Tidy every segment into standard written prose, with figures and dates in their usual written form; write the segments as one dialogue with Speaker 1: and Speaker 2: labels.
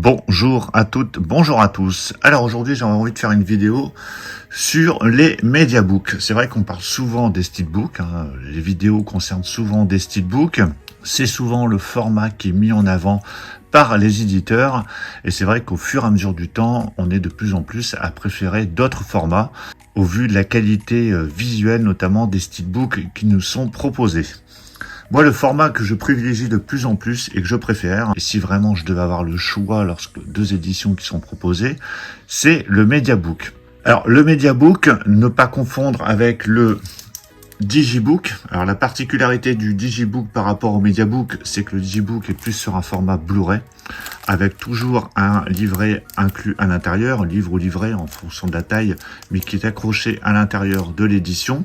Speaker 1: Bonjour à toutes, bonjour à tous. Alors aujourd'hui j'avais envie de faire une vidéo sur les mediabooks. C'est vrai qu'on parle souvent des steelbooks, les vidéos concernent souvent des steelbooks. C'est souvent le format qui est mis en avant par les éditeurs. Et c'est vrai qu'au fur et à mesure du temps, on est de plus en plus à préférer d'autres formats au vu de la qualité visuelle, notamment des steelbooks qui nous sont proposés. Moi, le format que je privilégie de plus en plus et que je préfère, et si vraiment je devais avoir le choix lorsque deux éditions qui sont proposées, c'est le mediabook. Alors, le mediabook, ne pas confondre avec le digibook. Alors, la particularité du digibook par rapport au mediabook, c'est que le digibook est plus sur un format Blu-ray, avec toujours un livret inclus à l'intérieur, livre ou livret en fonction de la taille, mais qui est accroché à l'intérieur de l'édition.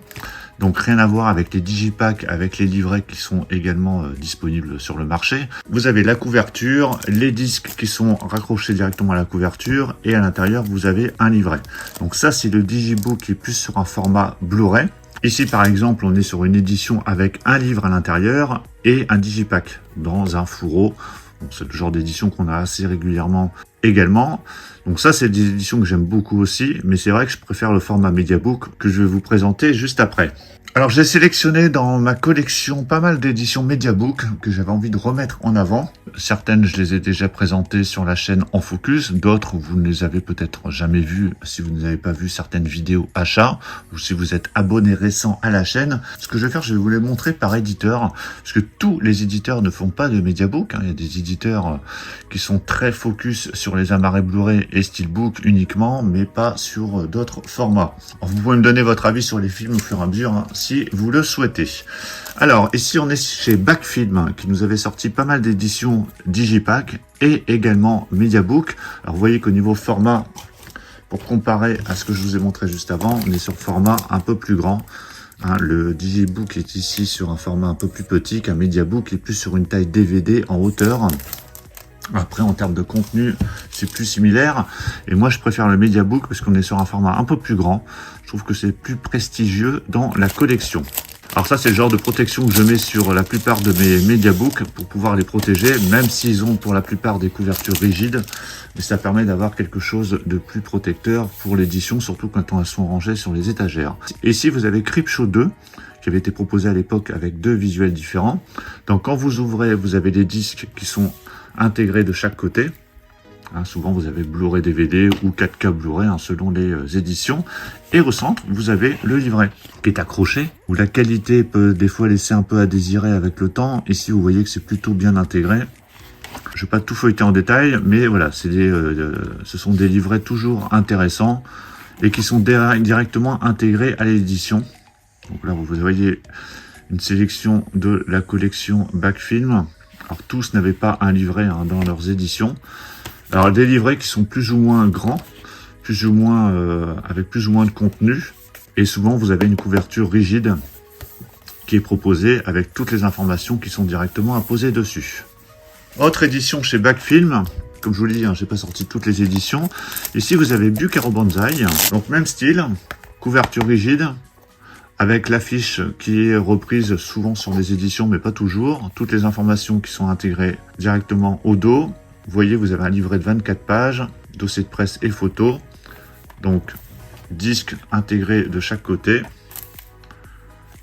Speaker 1: Donc rien à voir avec les digipacks, avec les livrets qui sont également disponibles sur le marché. Vous avez la couverture, les disques qui sont raccrochés directement à la couverture et à l'intérieur vous avez un livret. Donc ça c'est le digibook qui est plus sur un format Blu-ray. Ici par exemple on est sur une édition avec un livre à l'intérieur et un digipack dans un fourreau. C'est le genre d'édition qu'on a assez régulièrement également. Donc ça, c'est des éditions que j'aime beaucoup aussi, mais c'est vrai que je préfère le format mediabook que je vais vous présenter juste après. Alors j'ai sélectionné dans ma collection pas mal d'éditions mediabook que j'avais envie de remettre en avant. Certaines, je les ai déjà présentées sur la chaîne En Focus. D'autres, vous ne les avez peut-être jamais vues si vous n'avez pas vu certaines vidéos achat ou si vous êtes abonné récent à la chaîne. Ce que je vais faire, je vais vous les montrer par éditeur parce que tous les éditeurs ne font pas de mediabook. Il y a des éditeurs qui sont très focus sur les amarrés Blu-ray et steelbook uniquement, mais pas sur d'autres formats. Alors, vous pouvez me donner votre avis sur les films au fur et à mesure si vous le souhaitez. Alors, ici, on est chez Backfilm, qui nous avait sorti pas mal d'éditions Digipack et également Mediabook. Alors, vous voyez qu'au niveau format, pour comparer à ce que je vous ai montré juste avant, on est sur format un peu plus grand. Le Digibook est ici sur un format un peu plus petit qu'un Mediabook est plus sur une taille DVD en hauteur. Après, en termes de contenu, c'est plus similaire. Et moi, je préfère le mediabook parce qu'on est sur un format un peu plus grand. Je trouve que c'est plus prestigieux dans la collection. Alors ça, c'est le genre de protection que je mets sur la plupart de mes mediabooks pour pouvoir les protéger, même s'ils ont pour la plupart des couvertures rigides. Mais ça permet d'avoir quelque chose de plus protecteur pour l'édition, surtout quand elles sont rangées sur les étagères. Et ici, vous avez Creepshow 2, qui avait été proposé à l'époque avec deux visuels différents. Donc quand vous ouvrez, vous avez des disques qui sont intégrés de chaque côté. Souvent vous avez Blu-ray DVD ou 4K Blu-ray selon les éditions. Et au centre, vous avez le livret qui est accroché, où la qualité peut des fois laisser un peu à désirer avec le temps. Ici, vous voyez que c'est plutôt bien intégré. Je ne vais pas tout feuilleter en détail, mais voilà, ce sont des livrets toujours intéressants et qui sont directement intégrés à l'édition. Donc là, vous voyez une sélection de la collection Backfilm. Alors tous n'avaient pas un livret dans leurs éditions. Alors des livrets qui sont plus ou moins grands, plus ou moins avec plus ou moins de contenu. Et souvent vous avez une couverture rigide qui est proposée avec toutes les informations qui sont directement apposées dessus. Autre édition chez Backfilm. Comme je vous l'ai dit, j'ai pas sorti toutes les éditions. Ici vous avez Bucaro Banzai. Donc même style, couverture rigide, avec l'affiche qui est reprise souvent sur les éditions, mais pas toujours. Toutes les informations qui sont intégrées directement au dos. Vous voyez, vous avez un livret de 24 pages, dossier de presse et photos. Donc, disque intégré de chaque côté.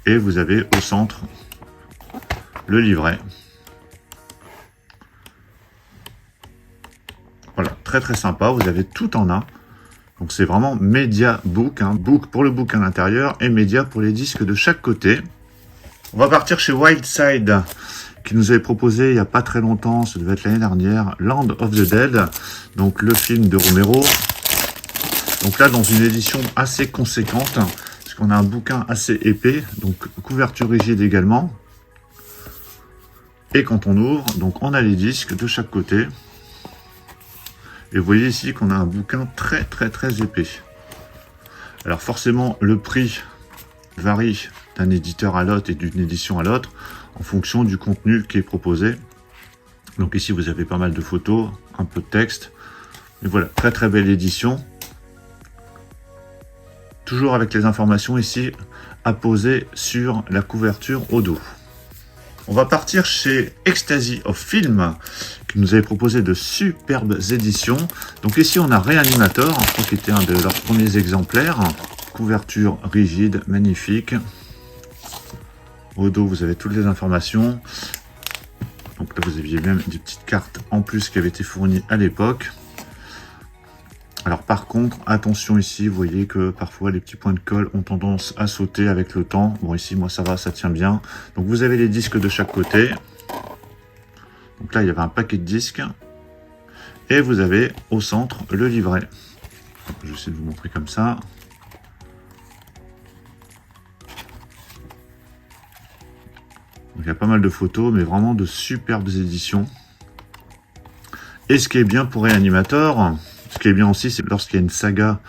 Speaker 1: Et vous avez au centre le livret. Voilà, très très sympa. Vous avez tout en un. Donc c'est vraiment mediabook, book pour le book à l'intérieur et média pour les disques de chaque côté. On va partir chez Wildside, qui nous avait proposé il n'y a pas très longtemps, ça devait être l'année dernière, Land of the Dead, donc le film de Romero. Donc là, dans une édition assez conséquente, parce qu'on a un bouquin assez épais, donc couverture rigide également. Et quand on ouvre, donc on a les disques de chaque côté. Et vous voyez ici qu'on a un bouquin très très très épais. Alors forcément, le prix varie d'un éditeur à l'autre et d'une édition à l'autre en fonction du contenu qui est proposé. Donc ici, vous avez pas mal de photos, un peu de texte. Et voilà, très très belle édition. Toujours avec les informations ici apposées sur la couverture au dos. On va partir chez Ecstasy of Film, qui nous avait proposé de superbes éditions. Donc ici, on a Reanimator, je crois qu'il était un de leurs premiers exemplaires. Couverture rigide, magnifique. Au dos, vous avez toutes les informations. Donc là, vous aviez même des petites cartes en plus qui avaient été fournies à l'époque. Alors par contre, attention ici, vous voyez que parfois les petits points de colle ont tendance à sauter avec le temps. Bon ici, moi ça va, ça tient bien. Donc vous avez les disques de chaque côté. Donc là, il y avait un paquet de disques. Et vous avez au centre le livret. Donc, je vais essayer de vous montrer comme ça. Donc il y a pas mal de photos, mais vraiment de superbes éditions. Et ce qui est bien pour Reanimator, ce qui est bien aussi, c'est lorsqu'il y a une saga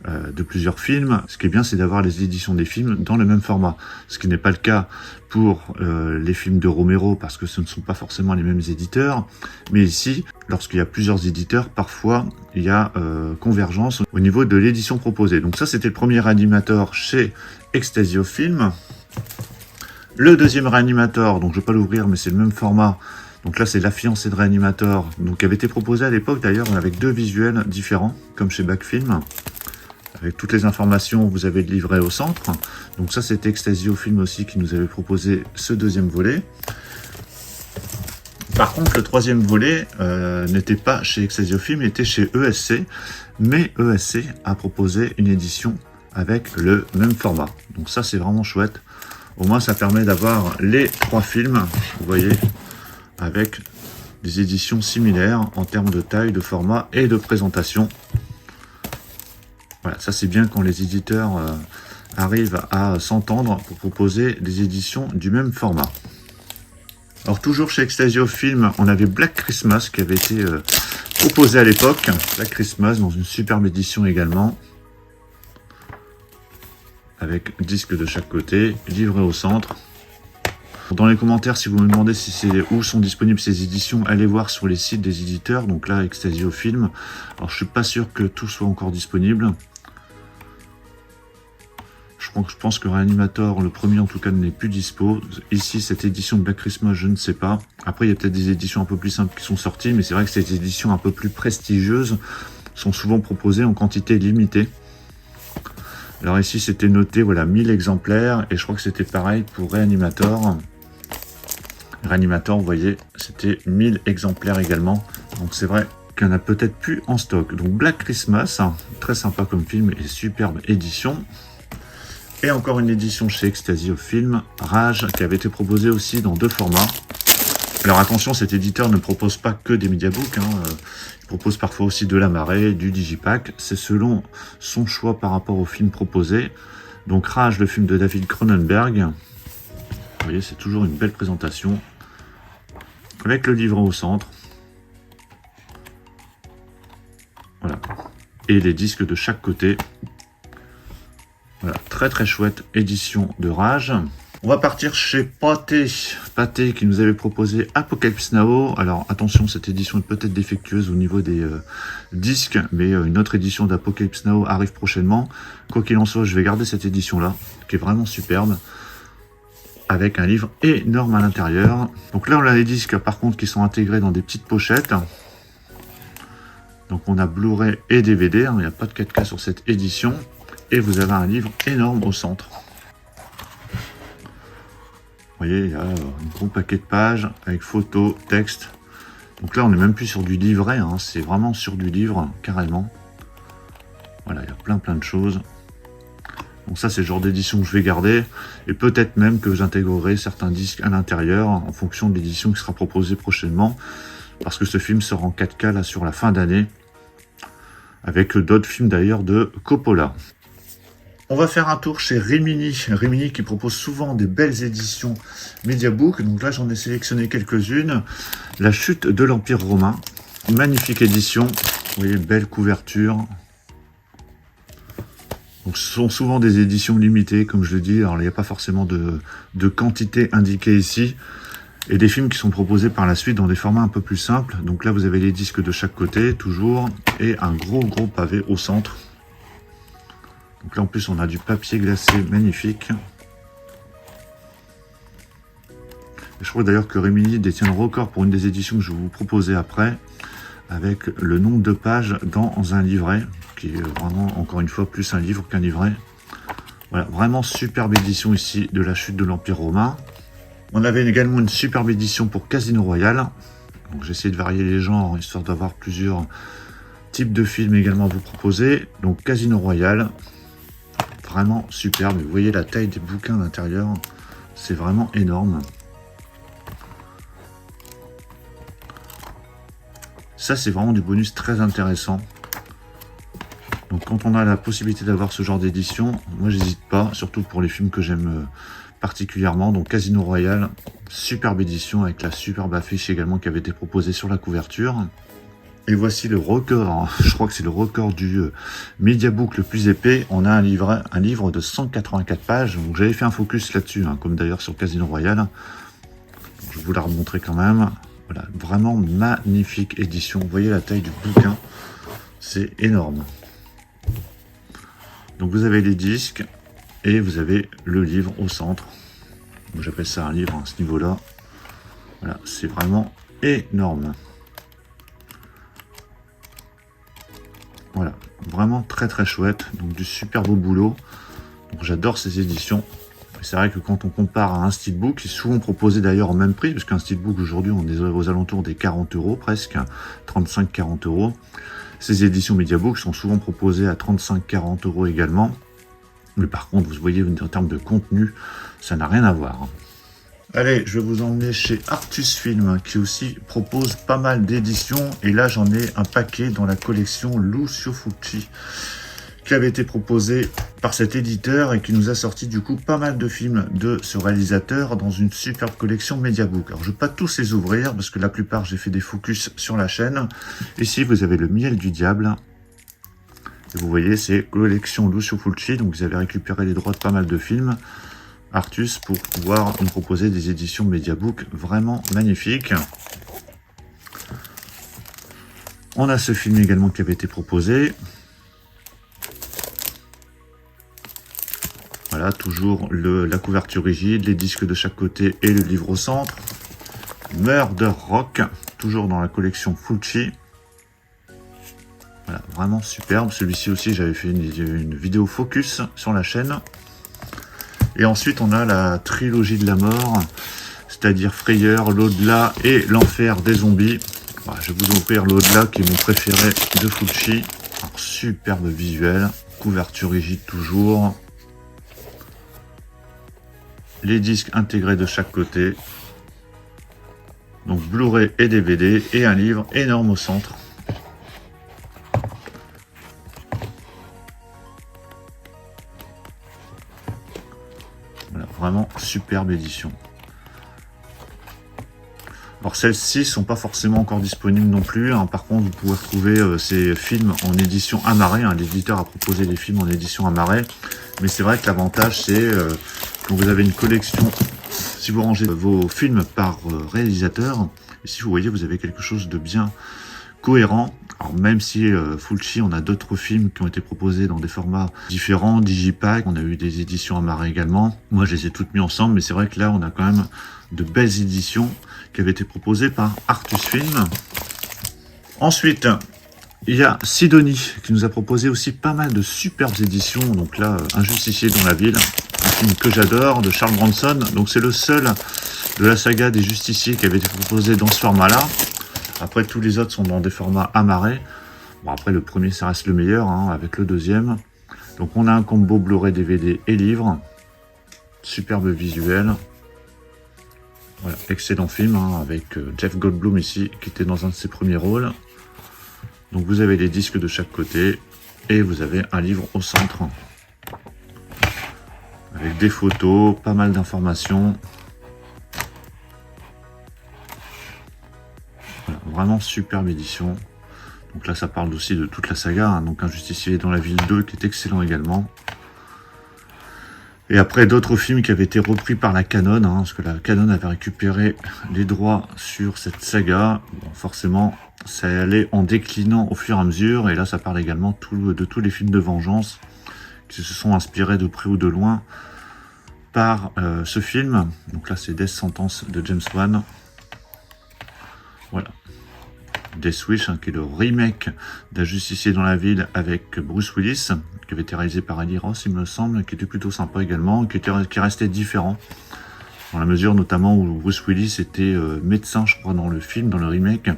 Speaker 1: de plusieurs films, ce qui est bien, c'est d'avoir les éditions des films dans le même format. Ce qui n'est pas le cas pour les films de Romero, parce que ce ne sont pas forcément les mêmes éditeurs. Mais ici, lorsqu'il y a plusieurs éditeurs, parfois, il y a convergence au niveau de l'édition proposée. Donc ça, c'était le premier Reanimator chez Ecstasy of Film. Le deuxième Reanimator, donc je ne vais pas l'ouvrir, mais c'est le même format. Donc là, c'est La fiancée de Reanimator, donc qui avait été proposé à l'époque d'ailleurs avec deux visuels différents, comme chez Backfilm. Avec toutes les informations, vous avez le livret au centre. Donc ça, c'était Ecstasy of Film aussi qui nous avait proposé ce deuxième volet. Par contre, le troisième volet n'était pas chez Ecstasy of Film, il était chez ESC. Mais ESC a proposé une édition avec le même format. Donc ça, c'est vraiment chouette. Au moins, ça permet d'avoir les trois films, vous voyez, avec des éditions similaires en termes de taille, de format et de présentation. Voilà, ça c'est bien quand les éditeurs arrivent à s'entendre pour proposer des éditions du même format. Alors toujours chez Ecstasy of Film, on avait Black Christmas qui avait été proposé à l'époque. Black Christmas dans une superbe édition également. Avec disque de chaque côté, livret au centre. Dans les commentaires, si vous me demandez si c'est où sont disponibles ces éditions, allez voir sur les sites des éditeurs. Donc là, Ecstasy of Film. Alors je suis pas sûr que tout soit encore disponible. Je pense que Reanimator, le premier en tout cas, n'est plus dispo. Ici, cette édition de Black Christmas, je ne sais pas. Après, il y a peut-être des éditions un peu plus simples qui sont sorties, mais c'est vrai que ces éditions un peu plus prestigieuses sont souvent proposées en quantité limitée. Alors ici, c'était noté, voilà, 1000 exemplaires, et je crois que c'était pareil pour Reanimator. Reanimator, vous voyez, c'était 1000 exemplaires également. Donc c'est vrai qu'il y en a peut-être plus en stock. Donc Black Christmas, très sympa comme film et superbe édition. Et encore une édition chez Ecstasy of Film, Rage, qui avait été proposée aussi dans deux formats. Alors attention, cet éditeur ne propose pas que des mediabooks, il propose parfois aussi de la marée, du digipack. C'est selon son choix par rapport au film proposé. Donc Rage, le film de David Cronenberg. Vous voyez, c'est toujours une belle présentation. Avec le livre au centre. Voilà. Et les disques de chaque côté. Voilà, très très chouette édition de Rage. On va partir chez Pathé. Pathé qui nous avait proposé Apocalypse Now. Alors attention, cette édition est peut-être défectueuse au niveau des disques, mais une autre édition d'Apocalypse Now arrive prochainement. Quoi qu'il en soit, je vais garder cette édition-là, qui est vraiment superbe, avec un livre énorme à l'intérieur. Donc là, on a les disques par contre qui sont intégrés dans des petites pochettes. Donc on a Blu-ray et DVD, il n'y a pas de 4K sur cette édition. Et vous avez un livre énorme au centre. Vous voyez, il y a un gros paquet de pages avec photos, texte. Donc là, on n'est même plus sur du livret, c'est vraiment sur du livre, carrément. Voilà, il y a plein de choses. Donc ça, c'est le genre d'édition que je vais garder. Et peut-être même que j'intégrerai certains disques à l'intérieur en fonction de l'édition qui sera proposée prochainement. Parce que ce film sera en 4K là sur la fin d'année. Avec d'autres films d'ailleurs de Coppola. On va faire un tour chez Rimini. Rimini qui propose souvent des belles éditions Mediabook. Donc là, j'en ai sélectionné quelques-unes. La chute de l'Empire romain. Magnifique édition. Vous voyez, belle couverture. Donc, ce sont souvent des éditions limitées, comme je le dis. Alors, il n'y a pas forcément de quantité indiquée ici. Et des films qui sont proposés par la suite dans des formats un peu plus simples. Donc là, vous avez les disques de chaque côté, toujours. Et un gros pavé au centre. Donc là, en plus, on a du papier glacé magnifique. Je crois d'ailleurs que Rémini détient le record pour une des éditions que je vais vous proposer après, avec le nombre de pages dans un livret, qui est vraiment, encore une fois, plus un livre qu'un livret. Voilà, vraiment superbe édition ici de la chute de l'Empire romain. On avait également une superbe édition pour Casino Royale. Donc j'ai essayé de varier les genres, histoire d'avoir plusieurs types de films également à vous proposer. Donc Casino Royale, vraiment superbe. Vous voyez la taille des bouquins à l'intérieur, c'est vraiment énorme. Ça, c'est vraiment du bonus très intéressant. Donc quand on a la possibilité d'avoir ce genre d'édition, moi j'hésite pas, surtout pour les films que j'aime particulièrement. Donc Casino Royale, superbe édition avec la superbe affiche également qui avait été proposée sur la couverture. Et voici le record, je crois que c'est le record du Mediabook le plus épais. On a un livre de 184 pages. Donc j'avais fait un focus là-dessus, hein, comme d'ailleurs sur Casino Royale. Donc, je vous la remontrer quand même. Voilà, vraiment magnifique édition. Vous voyez la taille du bouquin, c'est énorme. Donc vous avez les disques et vous avez le livre au centre. J'appelle ça un livre à ce niveau-là. Voilà, c'est vraiment énorme. Voilà, vraiment très très chouette. Donc du super beau boulot. Donc j'adore ces éditions. C'est vrai que quand on compare à un steelbook, qui est souvent proposé d'ailleurs au même prix, parce qu'un steelbook aujourd'hui on est aux alentours des 40 € presque, 35-40 €. Ces éditions Mediabook sont souvent proposées à 35-40 € également. Mais par contre, vous voyez, en termes de contenu, ça n'a rien à voir. Allez, je vais vous emmener chez Artus Film, qui aussi propose pas mal d'éditions. Et là, j'en ai un paquet dans la collection Lucio Fulci, qui avait été proposé par cet éditeur et qui nous a sorti du coup pas mal de films de ce réalisateur dans une superbe collection Mediabook. Alors je ne vais pas tous les ouvrir parce que la plupart j'ai fait des focus sur la chaîne. Ici vous avez le Miel du Diable. Et vous voyez c'est collection Lucio Fulci, donc vous avez récupéré les droits de pas mal de films. Artus pour pouvoir nous proposer des éditions Mediabook vraiment magnifiques. On a ce film également qui avait été proposé. Voilà, toujours la couverture rigide, les disques de chaque côté et le livre au centre. Murder Rock, toujours dans la collection Fulci. Voilà, vraiment superbe. Celui-ci aussi, j'avais fait une vidéo focus sur la chaîne. Et ensuite, on a la trilogie de la mort, c'est-à-dire Frayeur, l'au-delà et l'enfer des zombies. Voilà, je vais vous ouvrir l'au-delà qui est mon préféré de Fulci. Alors, superbe visuel, couverture rigide toujours. Les disques intégrés de chaque côté. Donc Blu-ray et DVD et un livre énorme au centre. Voilà, vraiment superbe édition. Alors celles-ci sont pas forcément encore disponibles non plus, hein. Par contre vous pouvez retrouver ces films en édition amarrée, hein. L'éditeur a proposé des films en édition amarrée, mais c'est vrai que l'avantage c'est quand vous avez une collection, si vous rangez vos films par réalisateur, ici vous voyez vous avez quelque chose de bien cohérent. Alors même si Fulci, on a d'autres films qui ont été proposés dans des formats différents, Digipack, on a eu des éditions amarrées également. Moi je les ai toutes mis ensemble, mais c'est vrai que là on a quand même de belles éditions qui avaient été proposées par Artus Film. Ensuite, il y a Sidonie qui nous a proposé aussi pas mal de superbes éditions. Donc là, Un justicier dans la ville, un film que j'adore, de Charles Bronson. Donc c'est le seul de la saga des justiciers qui avait été proposé dans ce format-là. Après, tous les autres sont dans des formats amarrés. Bon, après, le premier, ça reste le meilleur, hein, avec le deuxième. Donc on a un combo Blu-ray, DVD et livre. Superbe visuel. Voilà, excellent film, hein, avec Jeff Goldblum ici, qui était dans un de ses premiers rôles. Donc vous avez les disques de chaque côté et vous avez un livre au centre avec des photos, pas mal d'informations. Voilà, vraiment superbe édition. Donc là ça parle aussi de toute la saga, hein, donc Un justicier dans la ville 2 qui est excellent également. Et après d'autres films qui avaient été repris par la Canon, hein, parce que la Canon avait récupéré les droits sur cette saga. Bon, forcément, ça allait en déclinant au fur et à mesure. Et là, ça parle également de tous les films de vengeance qui se sont inspirés de près ou de loin par ce film. Donc là, c'est Death Sentence de James Wan. Voilà. Death Wish, qui est le remake d'un Justicier dans la ville avec Bruce Willis, qui avait été réalisé par Eddie Ross, il me semble, qui était plutôt sympa également, qui restait différent, dans la mesure notamment où Bruce Willis était médecin, je crois, dans le film, dans le remake,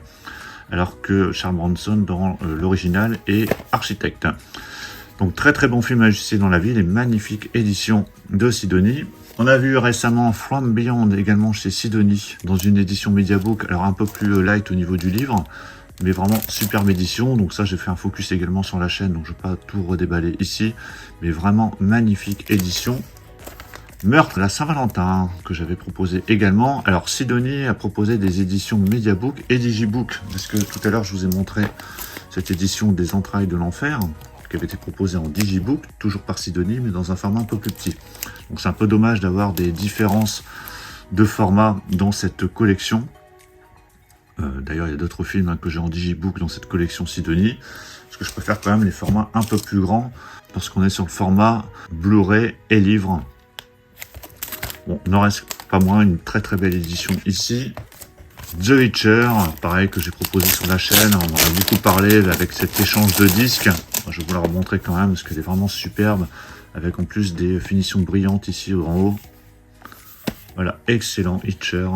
Speaker 1: alors que Charles Bronson, dans l'original, est architecte. Donc très très bon film à Justicier dans la ville et magnifique édition de Sidonie. On a vu récemment From Beyond également chez Sidonie dans une édition Mediabook, alors un peu plus light au niveau du livre, mais vraiment superbe édition. Donc ça, j'ai fait un focus également sur la chaîne, donc je ne vais pas tout redéballer ici, mais vraiment magnifique édition. Meurtre la Saint-Valentin que j'avais proposé également. Alors Sidonie a proposé des éditions Mediabook et Digibook, parce que tout à l'heure je vous ai montré cette édition des Entrailles de l'Enfer, qui avait été proposé en Digibook, toujours par Sidonie, mais dans un format un peu plus petit. Donc c'est un peu dommage d'avoir des différences de format dans cette collection. D'ailleurs, il y a d'autres films que j'ai en Digibook dans cette collection Sidonie, parce que je préfère quand même les formats un peu plus grands, parce qu'on est sur le format Blu-ray et livre. Bon, il n'en reste pas moins une très très belle édition ici. The Witcher, pareil, que j'ai proposé sur la chaîne, on en a beaucoup parlé avec cet échange de disques. Je vais vous la remontrer quand même parce qu'elle est vraiment superbe, avec en plus des finitions brillantes ici en haut. Voilà, excellent Witcher.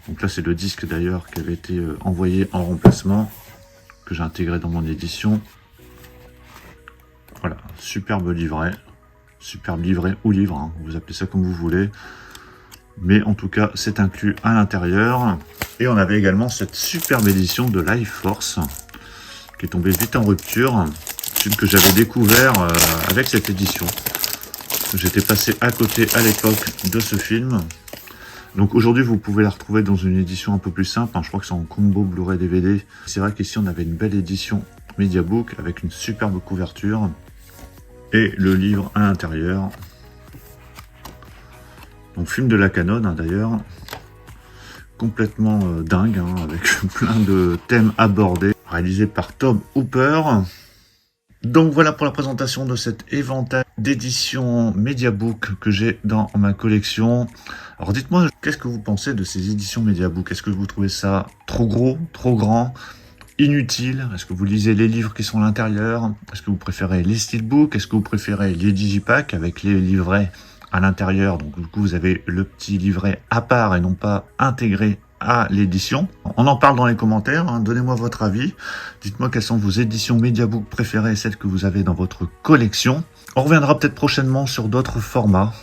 Speaker 1: Donc là c'est le disque d'ailleurs qui avait été envoyé en remplacement, que j'ai intégré dans mon édition. Voilà, superbe livret ou livre, hein, vous appelez ça comme vous voulez. Mais en tout cas, c'est inclus à l'intérieur. Et on avait également cette superbe édition de Life Force, qui est tombée vite en rupture. Film que j'avais découvert avec cette édition. J'étais passé à côté à l'époque de ce film. Donc aujourd'hui, vous pouvez la retrouver dans une édition un peu plus simple. Je crois que c'est en combo Blu-ray DVD. C'est vrai qu'ici, on avait une belle édition Mediabook avec une superbe couverture. Et le livre à l'intérieur. Donc film de la Canon d'ailleurs, complètement dingue, avec plein de thèmes abordés, réalisé par Tom Hooper. Donc voilà pour la présentation de cet éventail d'éditions Mediabook que j'ai dans ma collection. Alors dites-moi, qu'est-ce que vous pensez de ces éditions Mediabook? Est-ce que vous trouvez ça trop gros, trop grand, inutile? Est-ce que vous lisez les livres qui sont à l'intérieur? Est-ce que vous préférez les steelbooks? Est-ce que vous préférez les digipacks avec les livrets à l'intérieur? Donc du coup vous avez le petit livret à part et non pas intégré à l'édition. On en parle dans les commentaires, donnez-moi votre avis. Dites-moi quelles sont vos éditions Mediabook préférées, celles que vous avez dans votre collection. On reviendra peut-être prochainement sur d'autres formats,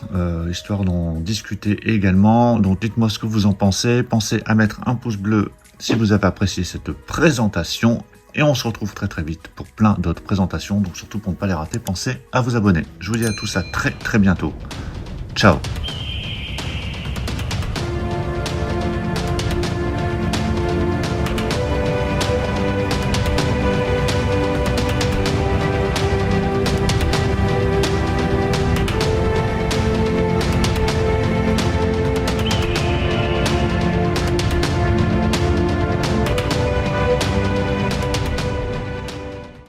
Speaker 1: histoire d'en discuter également. Donc dites-moi ce que vous en pensez. Pensez à mettre un pouce bleu si vous avez apprécié cette présentation. Et on se retrouve très très vite pour plein d'autres présentations. Donc surtout pour ne pas les rater, pensez à vous abonner. Je vous dis à tous à très très bientôt. Ciao.